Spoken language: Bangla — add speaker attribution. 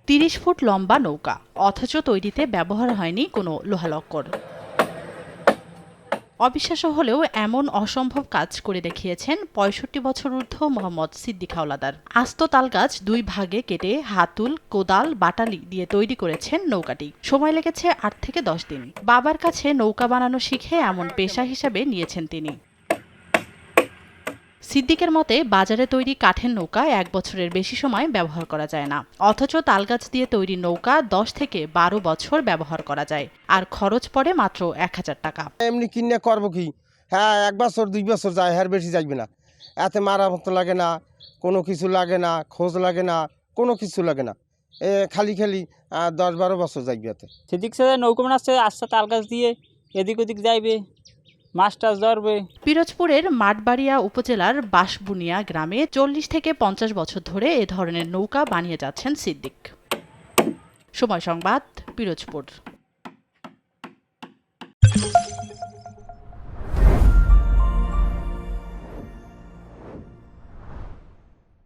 Speaker 1: 30 ফুট লম্বা নৌকা, অথচ তৈরিতে ব্যবহার হয়নি কোনো লোহালক্কর। অবিশ্বাস্য হলেও এমন অসম্ভব কাজ করে দেখিয়েছেন ৬৫ বছর ঊর্ধ্ব মোহাম্মদ সিদ্দিক হাওলাদার। আস্ত তালগাছ 2 ভাগে কেটে হাতুল, কোদাল, বাটালি দিয়ে তৈরি করেছেন নৌকাটি। সময় লেগেছে 8 থেকে 10 দিন। বাবার কাছে নৌকা বানানো শিখে এমন পেশা হিসেবে নিয়েছেন তিনি। সিদ্দিকের মতে, বাজারে তৈরি কাঠের নৌকা 1 বছরের বেশি সময় ব্যবহার করা যায় না, অথচ তালগাছ দিয়ে তৈরি নৌকা 10 থেকে 12 বছর ব্যবহার করা যায়, আর খরচ পড়ে মাত্র 1000 টাকা।
Speaker 2: এমনি কিনে করবো কি? হ্যাঁ, 1 বছর 2 বছর যায়, এর বেশি যাইবে না। এতে মারামত লাগে না, কোনো কিছু লাগে না, খোঁজ লাগে না, কোনো কিছু লাগে না। খালি 10-12 বছর যাইবে এতে।
Speaker 3: সেদিক সাথে নৌকা বানাচ্ছে, আস্তে তাল গাছ দিয়ে এদিক ওদিক যাইবে, মাছ টাছ ধরবে।
Speaker 1: পিরোজপুরের মাঠবাড়িয়া উপজেলার বাঁশবুনিয়া গ্রামে 40 থেকে 50 বছর ধরে এ ধরনের নৌকা বানিয়ে যাচ্ছেন সিদ্দিক। সময় সংবাদ, পিরোজপুর।